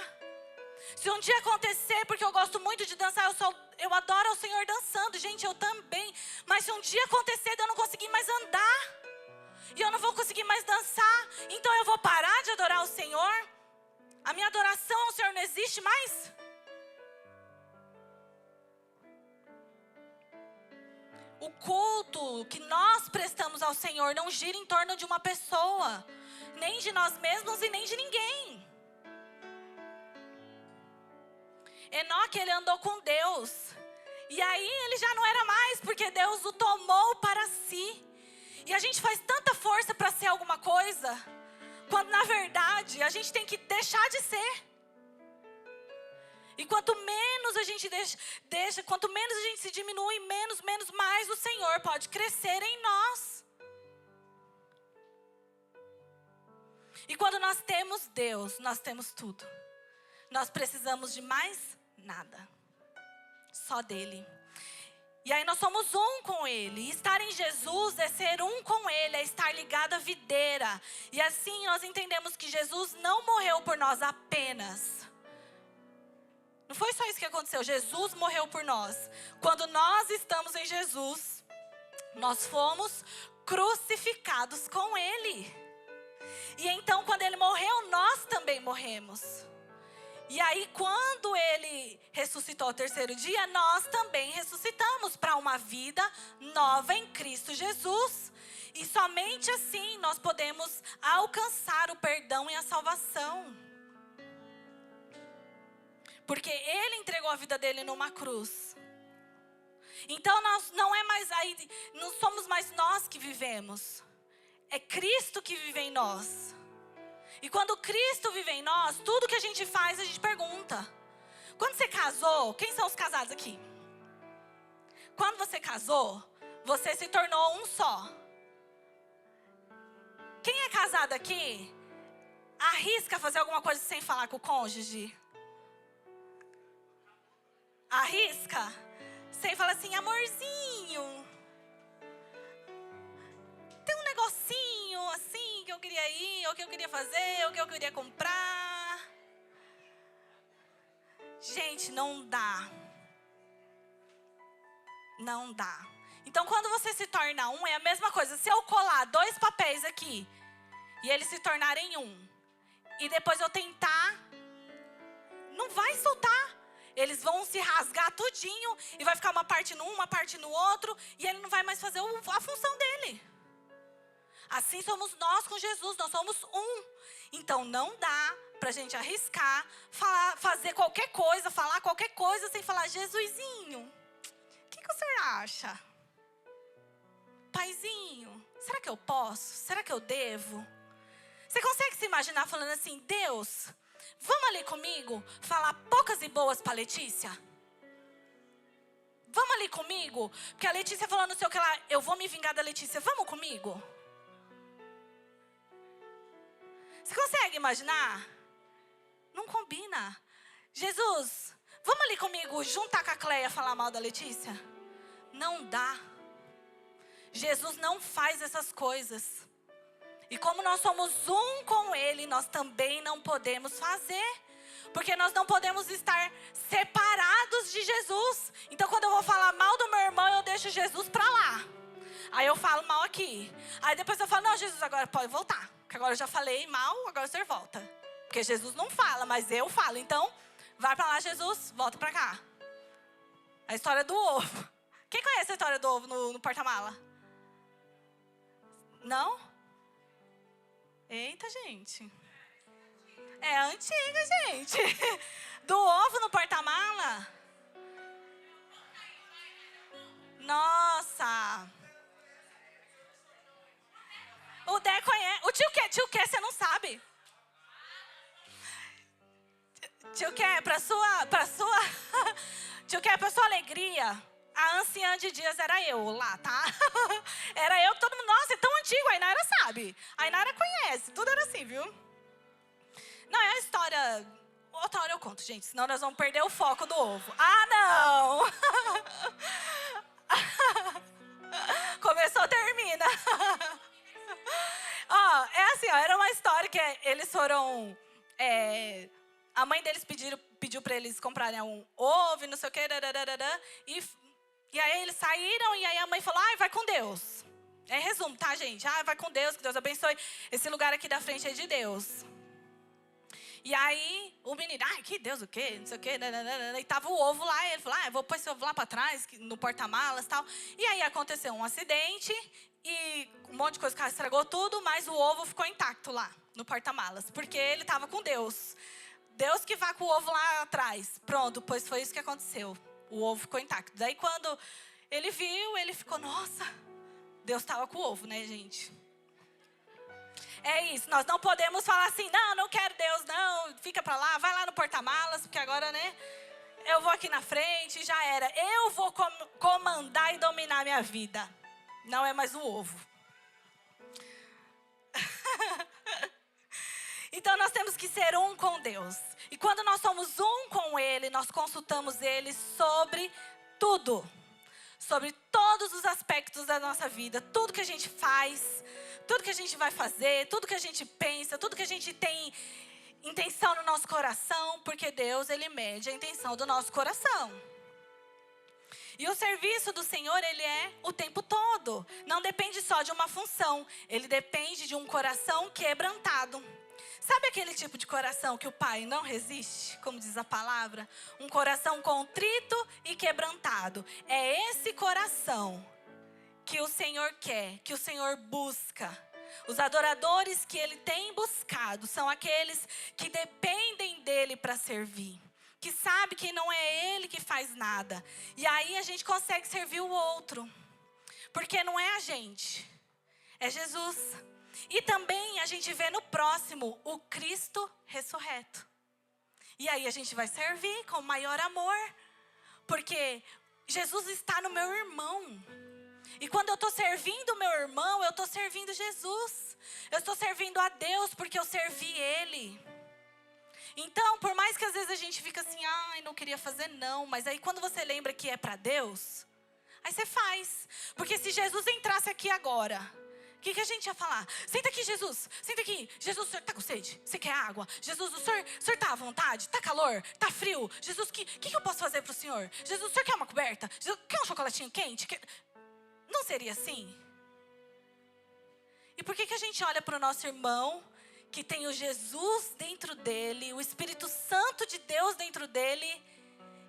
Se um dia acontecer, porque eu gosto muito de dançar, eu adoro o Senhor dançando, gente, eu também. Mas se um dia acontecer de eu não conseguir mais andar, e eu não vou conseguir mais dançar, então eu vou parar de adorar o Senhor? A minha adoração ao Senhor não existe mais? O culto que nós prestamos ao Senhor não gira em torno de uma pessoa, nem de nós mesmos e nem de ninguém. Enoque, ele andou com Deus. E aí ele já não era mais, porque Deus o tomou para si. E a gente faz tanta força para ser alguma coisa, quando na verdade a gente tem que deixar de ser. E quanto menos a gente deixa, quanto menos a gente se diminui, mais o Senhor pode crescer em nós. E quando nós temos Deus, nós temos tudo. Nós precisamos de mais nada. Só dEle. E aí nós somos um com Ele. E estar em Jesus é ser um com Ele, é estar ligado à videira. E assim nós entendemos que Jesus não morreu por nós apenas. Não foi só isso que aconteceu. Jesus morreu por nós. Quando nós estamos em Jesus, nós fomos crucificados com Ele. E então quando Ele morreu, nós também morremos. E aí quando Ele ressuscitou ao terceiro dia, nós também ressuscitamos para uma vida nova em Cristo Jesus. E somente assim nós podemos alcançar o perdão e a salvação. Porque Ele entregou a vida dele numa cruz. Então nós não somos mais nós que vivemos. É Cristo que vive em nós. E quando Cristo vive em nós, tudo que a gente faz, a gente pergunta. Quando você casou, quem são os casados aqui? Quando você casou, você se tornou um só. Quem é casado aqui, arrisca fazer alguma coisa sem falar com o cônjuge? Arrisca? Sem falar assim, amorzinho, tem um negocinho assim que eu queria ir, ou que eu queria fazer, ou que eu queria comprar. Gente, não dá. Não dá. Então quando você se torna um, é a mesma coisa. Se eu colar 2 papéis aqui, e eles se tornarem um, e depois eu tentar, não vai soltar. Eles vão se rasgar tudinho e vai ficar uma parte num, uma parte no outro. E ele não vai mais fazer a função dele. Assim somos nós com Jesus, nós somos um. Então não dá pra gente arriscar, fazer qualquer coisa, falar qualquer coisa sem falar, Jesusinho, o que o senhor acha? paizinho, será que eu posso? Será que eu devo? Você consegue se imaginar falando assim, Deus, vamos ali comigo falar poucas e boas para Letícia? Vamos ali comigo? Porque a Letícia falou não sei o que lá, eu vou me vingar da Letícia, vamos comigo? Você consegue imaginar? Não combina. Jesus, vamos ali comigo juntar com a Cleia falar mal da Letícia? Não dá. Jesus não faz essas coisas. E como nós somos um com Ele, nós também não podemos fazer. Porque nós não podemos estar separados de Jesus. Então quando eu vou falar mal do meu irmão, eu deixo Jesus pra lá. Aí eu falo mal aqui. Aí depois eu falo, não, Jesus, agora pode voltar. Porque agora eu já falei mal, agora o senhor volta. Porque Jesus não fala, mas eu falo. Então, vai pra lá, Jesus, volta pra cá. A história do ovo. Quem conhece a história do ovo no porta-mala? Não? Eita, gente. É antiga, gente. Do ovo no porta-mala? Nossa. O Dé conhece. O tio Quê, você não sabe? Tio Quê, pra sua tio Quê, pra sua alegria, a anciã de dias era eu lá, tá? Era eu que todo mundo, nossa, é tão antigo, a Inara sabe. A Inara conhece, tudo era assim, viu? Não, é a história, outra hora eu conto, gente, senão nós vamos perder o foco do ovo. Ah, não! Começou, termina. Ó, é assim, ó, era uma história que eles foram... a mãe deles pediu para eles comprarem um ovo, não sei o quê, e aí eles saíram e aí a mãe falou, ai, vai com Deus. É resumo, tá, gente? Ah, vai com Deus, que Deus abençoe. Esse lugar aqui da frente é de Deus. E aí o menino, ai, que Deus o quê, não sei o quê, e tava o ovo lá, e ele falou, eu vou pôr esse ovo lá para trás, no porta-malas e tal. E aí aconteceu um acidente e um monte de coisa que estragou tudo, mas o ovo ficou intacto lá, no porta-malas, porque ele tava com Deus. Deus que vá com o ovo lá atrás. Pronto, pois foi isso que aconteceu. O ovo ficou intacto. Daí quando ele viu, ele ficou, nossa, Deus estava com o ovo, né, gente? É isso, nós não podemos falar assim, não quero Deus, não, fica pra lá, vai lá no porta-malas, porque agora, né, eu vou aqui na frente, já era. Eu vou comandar e dominar a minha vida. Não é mais o ovo. Então nós temos que ser um com Deus. E quando nós somos um com Ele, nós consultamos Ele sobre tudo. Sobre todos os aspectos da nossa vida. Tudo que a gente faz, tudo que a gente vai fazer, tudo que a gente pensa, tudo que a gente tem intenção no nosso coração. Porque Deus, Ele mede a intenção do nosso coração. E o serviço do Senhor, Ele é o tempo todo. Não depende só de uma função. Ele depende de um coração quebrantado. Sabe aquele tipo de coração que o Pai não resiste, como diz a palavra? Um coração contrito e quebrantado. É esse coração que o Senhor quer, que o Senhor busca. Os adoradores que Ele tem buscado são aqueles que dependem dEle para servir. Que sabe que não é Ele que faz nada. E aí a gente consegue servir o outro. Porque não é a gente, é Jesus. E também a gente vê no próximo o Cristo ressurreto. E aí a gente vai servir com maior amor. Porque Jesus está no meu irmão. E quando eu estou servindo o meu irmão, eu estou servindo Jesus. Eu estou servindo a Deus porque eu servi Ele. Então, por mais que às vezes a gente fica assim, ai, não queria fazer não. Mas aí quando você lembra que é para Deus, aí você faz. Porque se Jesus entrasse aqui agora, o que a gente ia falar? Senta aqui, Jesus. Senta aqui. Jesus, o senhor está com sede? Você quer água? Jesus, o senhor está à vontade? Está calor? Está frio? Jesus, o que eu posso fazer para o senhor? Jesus, o senhor quer uma coberta? Jesus, quer um chocolatinho quente? Não seria assim? E por que a gente olha para o nosso irmão, que tem o Jesus dentro dele, o Espírito Santo de Deus dentro dele,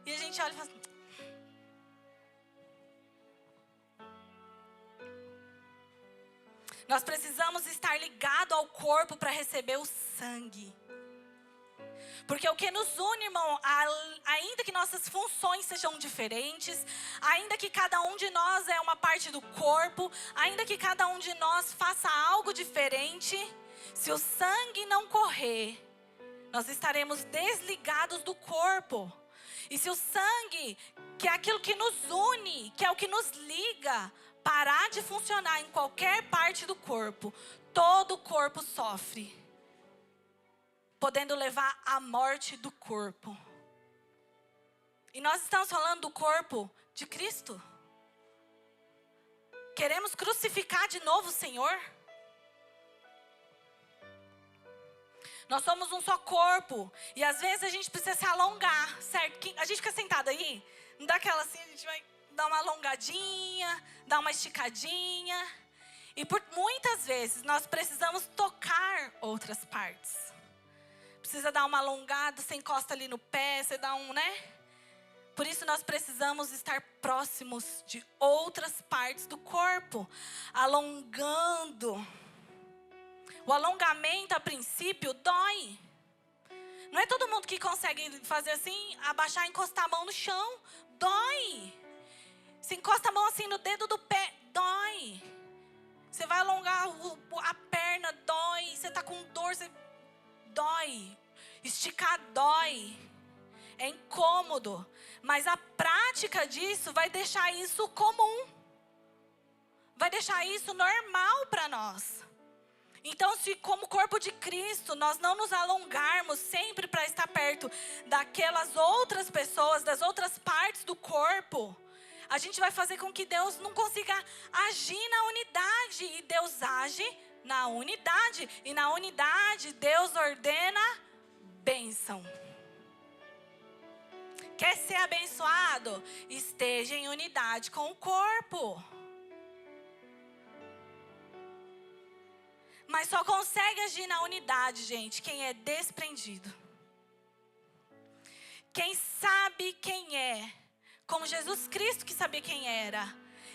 e a gente olha e fala assim, nós precisamos estar ligados ao corpo para receber o sangue. Porque o que nos une, irmão, ainda que nossas funções sejam diferentes, ainda que cada um de nós é uma parte do corpo, ainda que cada um de nós faça algo diferente, se o sangue não correr, nós estaremos desligados do corpo. E se o sangue, que é aquilo que nos une, que é o que nos liga, parar de funcionar em qualquer parte do corpo, todo o corpo sofre, podendo levar à morte do corpo. E nós estamos falando do corpo de Cristo. Queremos crucificar de novo o Senhor? Nós somos um só corpo. E às vezes a gente precisa se alongar, certo? A gente fica sentado aí, não dá aquela assim, a gente vai dar uma alongadinha, dar uma esticadinha. E por muitas vezes nós precisamos tocar outras partes. Precisa dar uma alongada, você encosta ali no pé, você dá um, né? Por isso nós precisamos estar próximos de outras partes do corpo, alongando. O alongamento, a princípio, dói. Não é todo mundo que consegue fazer assim, abaixar e encostar a mão no chão. Dói. Se encosta a mão assim no dedo do pé, dói. Você vai alongar a perna, dói. Você está com dor, dói. Esticar dói. É incômodo. Mas a prática disso vai deixar isso comum. Vai deixar isso normal para nós. Então, se como corpo de Cristo, nós não nos alongarmos sempre para estar perto daquelas outras pessoas, das outras partes do corpo, a gente vai fazer com que Deus não consiga agir na unidade. E Deus age na unidade. E na unidade, Deus ordena bênção. Quer ser abençoado? Esteja em unidade com o corpo. Mas só consegue agir na unidade, gente, quem é desprendido. Quem sabe quem é. Como Jesus Cristo que sabia quem era.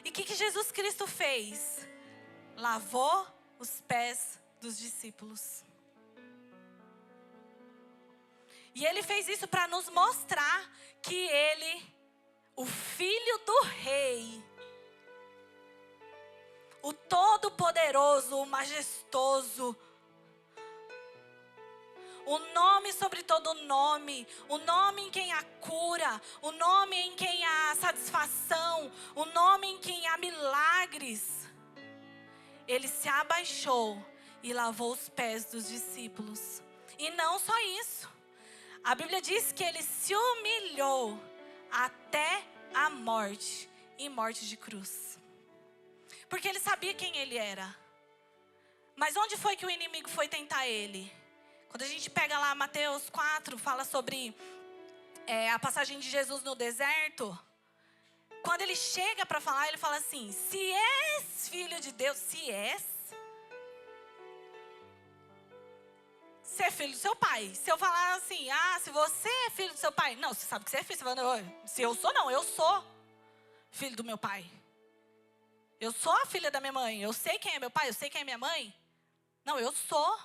E o que Jesus Cristo fez? Lavou os pés dos discípulos. E Ele fez isso para nos mostrar que Ele, o Filho do Rei, o Todo-Poderoso, o Majestoso, o nome sobre todo nome, o nome em quem há cura, o nome em quem há satisfação, o nome em quem há milagres. Ele se abaixou e lavou os pés dos discípulos. E não só isso. A Bíblia diz que Ele se humilhou até a morte, e morte de cruz. Porque Ele sabia quem Ele era. Mas onde foi que o inimigo foi tentar Ele? Quando a gente pega lá Mateus 4, fala sobre a passagem de Jesus no deserto. Quando Ele chega para falar, Ele fala assim: se és filho de Deus, se és. Você é filho do seu pai. Se eu falar assim, se você é filho do seu pai. Não, você sabe que você é filho. Você fala, se eu sou, não, eu sou filho do meu pai. Eu sou a filha da minha mãe. Eu sei quem é meu pai, eu sei quem é minha mãe. Não, eu sou.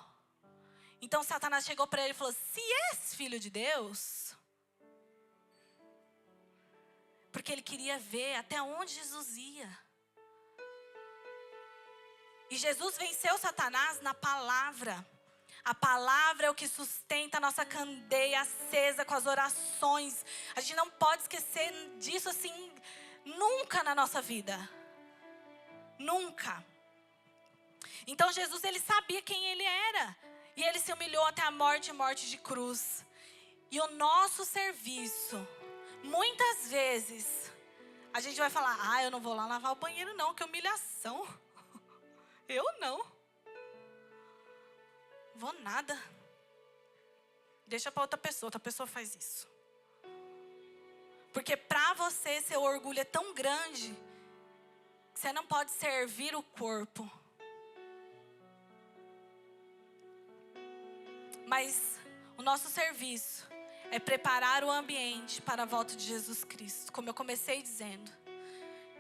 Então Satanás chegou para ele e falou: se és filho de Deus. Porque ele queria ver até onde Jesus ia. E Jesus venceu Satanás na palavra. A palavra é o que sustenta a nossa candeia acesa com as orações. A gente não pode esquecer disso assim, nunca na nossa vida. Nunca. Então Jesus, Ele sabia quem Ele era. E Ele se humilhou até a morte, morte de cruz. E o nosso serviço, muitas vezes, a gente vai falar: eu não vou lá lavar o banheiro não, que humilhação. Eu não. Vou nada. Deixa para outra pessoa faz isso. Porque para você, seu orgulho é tão grande que você não pode servir o corpo. Mas o nosso serviço é preparar o ambiente para a volta de Jesus Cristo, como eu comecei dizendo.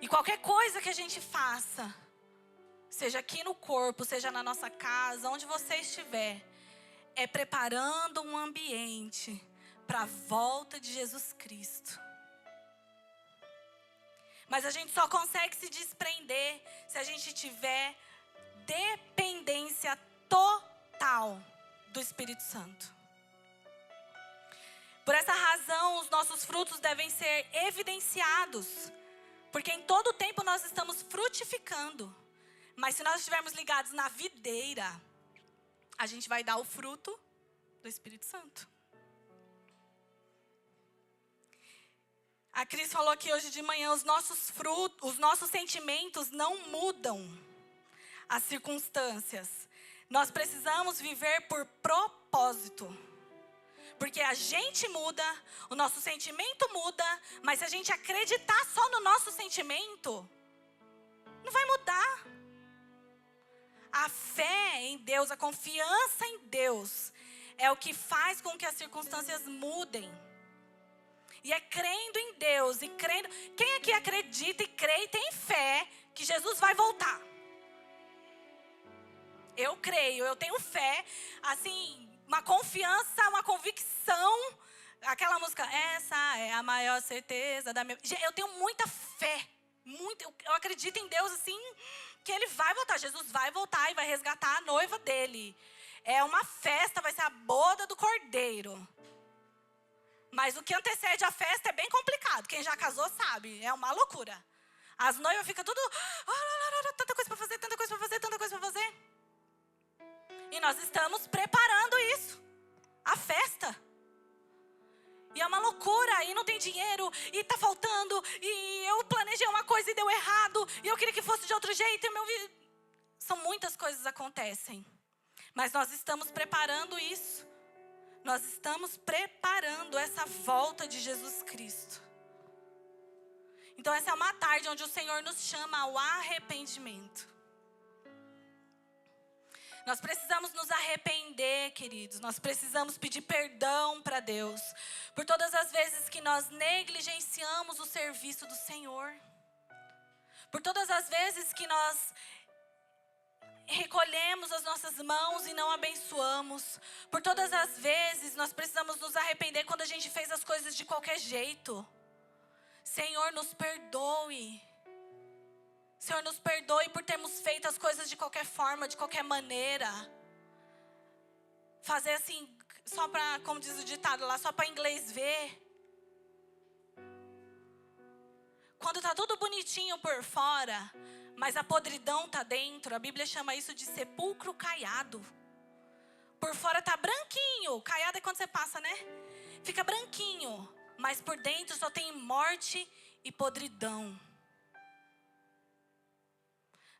E qualquer coisa que a gente faça, seja aqui no corpo, seja na nossa casa, onde você estiver, é preparando um ambiente para a volta de Jesus Cristo. Mas a gente só consegue se desprender se a gente tiver dependência total do Espírito Santo. Por essa razão, os nossos frutos devem ser evidenciados, porque em todo tempo nós estamos frutificando. Mas se nós estivermos ligados na videira, a gente vai dar o fruto do Espírito Santo. A Cris falou aqui hoje de manhã, os nossos sentimentos não mudam as circunstâncias. Nós precisamos viver por propósito. Porque a gente muda, o nosso sentimento muda, mas se a gente acreditar só no nosso sentimento, não vai mudar. A fé em Deus, a confiança em Deus, é o que faz com que as circunstâncias mudem. E é crendo em Deus e crendo... Quem aqui acredita e crê e tem fé que Jesus vai voltar? Eu creio, eu tenho fé, assim, uma confiança, uma convicção. Aquela música, essa é a maior certeza da minha... Eu tenho muita fé, eu acredito em Deus, assim, que Ele vai voltar. Jesus vai voltar e vai resgatar a noiva dele. É uma festa, vai ser a boda do Cordeiro. Mas o que antecede a festa é bem complicado. Quem já casou sabe, é uma loucura. As noivas ficam tudo... Tanta coisa para fazer, tanta coisa para fazer, tanta coisa para fazer. E nós estamos preparando isso. A festa. E é uma loucura, e não tem dinheiro, e tá faltando, e eu planejei uma coisa e deu errado, e eu queria que fosse de outro jeito, São muitas coisas que acontecem. Mas nós estamos preparando isso. Nós estamos preparando essa volta de Jesus Cristo. Então essa é uma tarde onde o Senhor nos chama ao arrependimento. Nós precisamos nos arrepender, queridos. Nós precisamos pedir perdão para Deus por todas as vezes que nós negligenciamos o serviço do Senhor. Por todas as vezes que nós recolhemos as nossas mãos e não abençoamos. Por todas as vezes nós precisamos nos arrepender quando a gente fez as coisas de qualquer jeito. Senhor, nos perdoe. Senhor, nos perdoe por termos feito as coisas de qualquer forma, de qualquer maneira. Fazer assim, só para, como diz o ditado lá, só para inglês ver. Quando tá tudo bonitinho por fora, mas a podridão tá dentro, a Bíblia chama isso de sepulcro caiado. Por fora tá branquinho, caiado é quando você passa, né? Fica branquinho, mas por dentro só tem morte e podridão.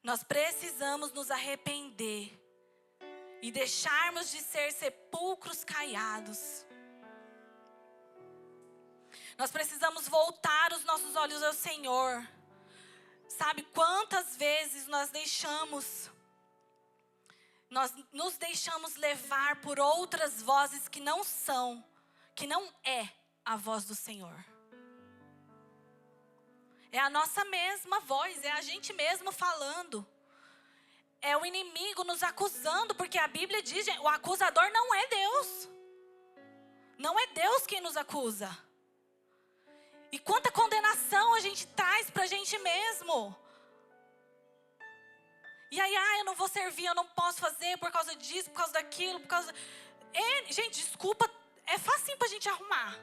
Nós precisamos nos arrepender e deixarmos de ser sepulcros caiados. Nós precisamos voltar os nossos olhos ao Senhor. Sabe quantas vezes nós nos deixamos levar por outras vozes que não é a voz do Senhor. É a nossa mesma voz, é a gente mesmo falando. É o inimigo nos acusando, porque a Bíblia diz, o acusador não é Deus. Não é Deus quem nos acusa. E quanta condenação a gente traz pra gente mesmo. E aí, eu não vou servir, eu não posso fazer por causa disso, por causa daquilo, por causa... gente, desculpa, é facinho pra gente arrumar.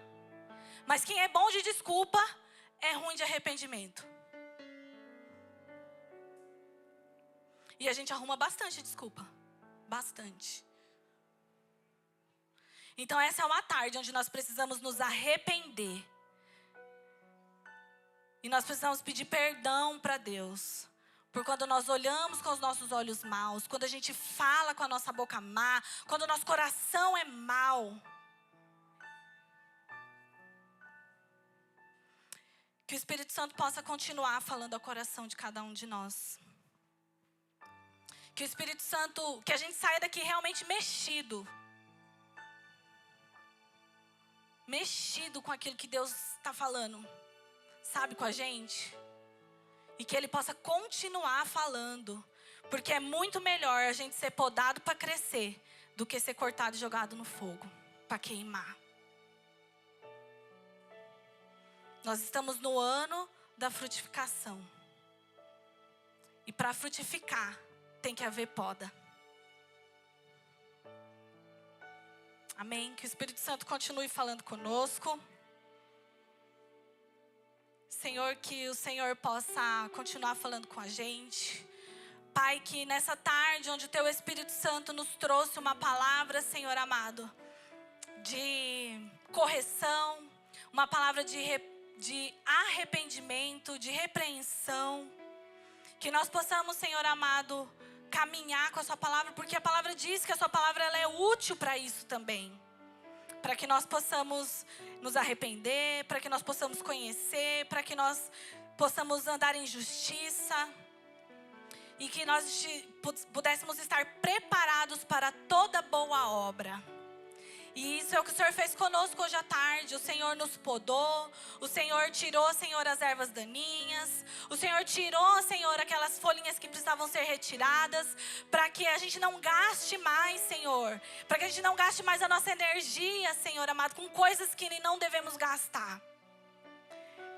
Mas quem é bom de desculpa é ruim de arrependimento. E a gente arruma bastante desculpa. Bastante. Então essa é uma tarde onde nós precisamos nos arrepender. E nós precisamos pedir perdão para Deus. Por quando nós olhamos com os nossos olhos maus. Quando a gente fala com a nossa boca má. Quando o nosso coração é mau. Que o Espírito Santo possa continuar falando ao coração de cada um de nós. Que o Espírito Santo, que a gente saia daqui realmente mexido. Mexido com aquilo que Deus está falando, sabe, com a gente. E que Ele possa continuar falando. Porque é muito melhor a gente ser podado para crescer do que ser cortado e jogado no fogo para queimar. Nós estamos no ano da frutificação. E para frutificar, tem que haver poda. Amém? Que o Espírito Santo continue falando conosco. Senhor, que o Senhor possa continuar falando com a gente. Pai, que nessa tarde, onde o Teu Espírito Santo nos trouxe uma palavra, Senhor amado, de correção, uma palavra de arrependimento, de repreensão, que nós possamos, Senhor amado, caminhar com a Sua palavra, porque a palavra diz que a Sua palavra ela é útil para isso também. Para que nós possamos nos arrepender, para que nós possamos conhecer, para que nós possamos andar em justiça. E que nós pudéssemos estar preparados para toda boa obra. E isso é o que o Senhor fez conosco hoje à tarde. O Senhor nos podou. O Senhor tirou, Senhor, as ervas daninhas. O Senhor tirou, Senhor, aquelas folhinhas que precisavam ser retiradas. Para que a gente não gaste mais, Senhor. Para que a gente não gaste mais a nossa energia, Senhor amado, com coisas que não devemos gastar.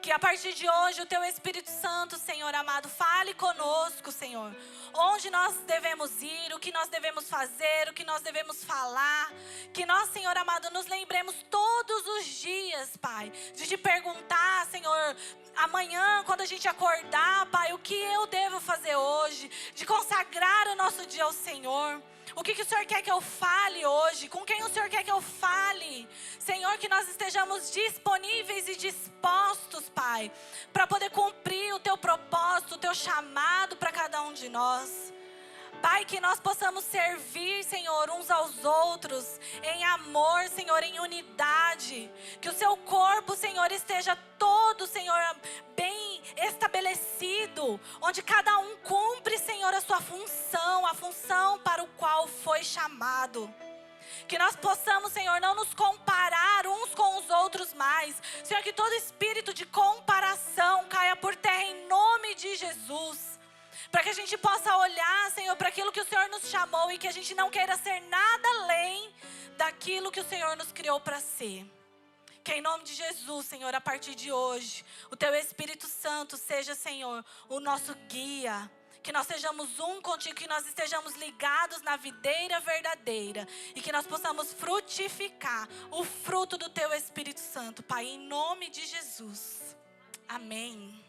Que a partir de hoje o Teu Espírito Santo, Senhor amado, fale conosco, Senhor. Onde nós devemos ir, o que nós devemos fazer, o que nós devemos falar. Que nós, Senhor amado, nos lembremos todos os dias, Pai, de te perguntar, Senhor, amanhã, quando a gente acordar, Pai, o que eu devo fazer hoje? De consagrar o nosso dia ao Senhor. O que o Senhor quer que eu fale hoje? Com quem o Senhor quer que eu fale? Senhor, que nós estejamos disponíveis e dispostos, Pai, para poder cumprir o Teu propósito, o Teu chamado para cada um de nós. Pai, que nós possamos servir, Senhor, uns aos outros, em amor, Senhor, em unidade. Que o Seu corpo, Senhor, esteja todo, Senhor, bem estabelecido. Onde cada um cumpre, Senhor, a sua função, a função para o qual foi chamado. Que nós possamos, Senhor, não nos comparar uns com os outros mais. Senhor, que todo espírito de comparação caia por terra em nome de Jesus. Para que a gente possa olhar, Senhor, para aquilo que o Senhor nos chamou e que a gente não queira ser nada além daquilo que o Senhor nos criou para ser. Que em nome de Jesus, Senhor, a partir de hoje, o Teu Espírito Santo seja, Senhor, o nosso guia. Que nós sejamos um contigo, que nós estejamos ligados na videira verdadeira. E que nós possamos frutificar o fruto do Teu Espírito Santo, Pai, em nome de Jesus. Amém.